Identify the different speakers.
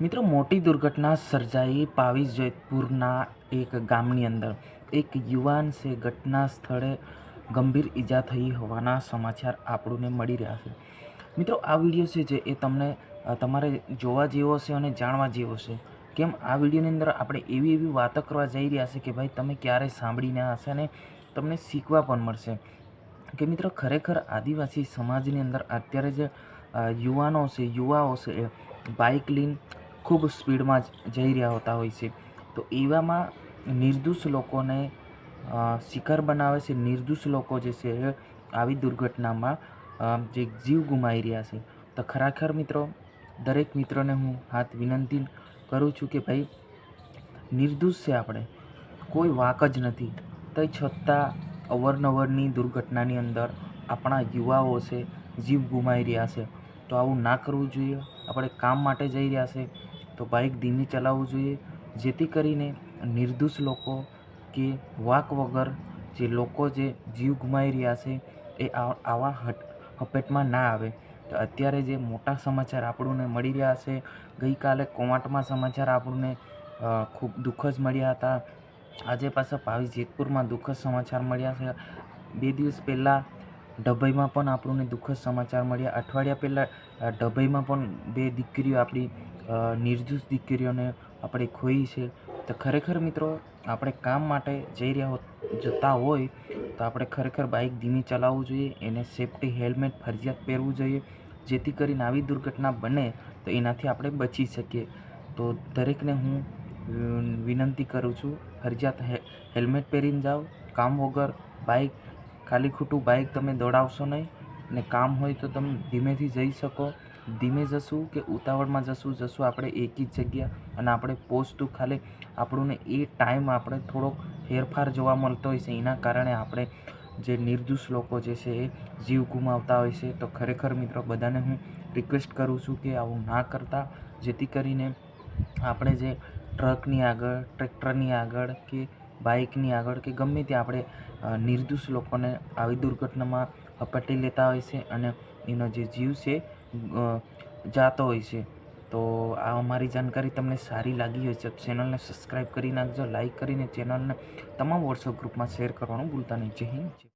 Speaker 1: મિત્રો, મોટી દુર્ઘટના સર્જાઈ પાવી જેતપુરના એક ગામની અંદર. એક યુવાન છે ઘટના સ્થળે ગંભીર ઈજા થઈ હોવાના સમાચાર આપણને મળી રહ્યા છે. મિત્રો, આ વિડીયો છે જે એ તમને તમારે જોવા જેવો છે અને જાણવા જેવો છે. કેમ, આ વિડીયોની અંદર આપણે એવી વાતો કરવા જઈ રહ્યા છે કે ભાઈ તમે ક્યારેય સાંભળી ના હશે અને તમને શીખવા પણ મળશે. કે મિત્રો, ખરેખર આદિવાસી સમાજની અંદર અત્યારે જે યુવાઓ છે એ બાઇક લઈને ખૂબ સ્પીડમાં જઈ રહ્યા હોતા હોય છે. તો એવામાં નિર્દોષ લોકોને શિકાર બનાવે છે. નિર્દોષ લોકો જે છે એ આવી દુર્ઘટનામાં જે જીવ ગુમાવી રહ્યા છે. તો ખરેખર મિત્રો, દરેક મિત્રોને હું હાથ વિનંતી કરું છું કે ભાઈ નિર્દોષ છે, આપણે કોઈ વાંક જ નથી. તો છતાં અવારનવારની દુર્ઘટનાની અંદર આપણા યુવાઓ છે જીવ ગુમાવી રહ્યા છે. તો આવું ના કરવું જોઈએ. આપણે કામ માટે જઈ રહ્યા છે તો બાઇક ધીમી ચલાવવું જોઈએ, જેથી કરીને નિર્દોષ લોકો કે વાંક વગર જે લોકો જે જીવ ગુમાવી રહ્યા છે એ આવા હપેટમાં ના આવે. તો અત્યારે જે મોટા સમાચાર આપણને મળી રહ્યા છે, ગઈકાલે કોમાટમાં સમાચાર આપણને ખૂબ દુઃખ જ મળ્યા હતા. આજે પાછા પાવી જેતપુરમાં દુઃખદ સમાચાર મળ્યા છે. 2 દિવસ પહેલાં ડભોઈમાં પણ આપણને દુઃખદ સમાચાર મળ્યા. અઠવાડિયા પહેલાં ડભોઈમાં પણ 2 દીકરીઓ આપણી નિર્દોષ દીકરીઓને આપણે ખોઈ છે. તો ખરેખર મિત્રો, આપણે કામ માટે જતા હોય તો આપણે ખરેખર બાઇક ધીમી ચલાવવું જોઈએ. એને સેફ્ટી હેલ્મેટ ફરજિયાત પહેરવું જોઈએ, જેથી કરીને આવી દુર્ઘટના બને તો એનાથી આપણે બચી શકીએ. તો દરેકને હું વિનંતી કરું છું, ફરજિયાત હેલ્મેટ પહેરીને જાઓ. કામ વગર ખાલી ખોટું બાઇક તમે દોડાવશો નહીં. ને કામ હોય તો તમે ધીમેથી જઈ શકો. ધીમે જશું કે ઉતાવળમાં જશું આપણે એક જ જગ્યા અને આપણે પહોંચતું ખાલી આપણને એ ટાઈમ આપણે થોડોક ફેરફાર જોવા મળતો હોય છે. એના કારણે આપણે જે નિર્દોષ લોકો જે છે એ જીવ ગુમાવતા હોય છે. તો ખરેખર મિત્રો, બધાને હું રિક્વેસ્ટ કરું છું કે આવું ના કરતા, જેથી કરીને આપણે જે ટ્રકની આગળ, ટ્રેક્ટરની આગળ કે બાઇકની આગળ કે ગમે ત્યાં આપણે નિર્દોષ લોકોને આવી દુર્ઘટનામાં હપટી લેતા હોય છે અને એનો જે જીવ છે જાતો હોય છે. તો આ અમારી જાણકારી તમને સારી લાગી હોય છે, ચેનલને સબસ્ક્રાઈબ કરી નાખજો. લાઇક કરીને ચેનલને તમામ વોટ્સઅપ ગ્રુપમાં શેર કરવાનું ભૂલતા નહીં. જય હિન્દ.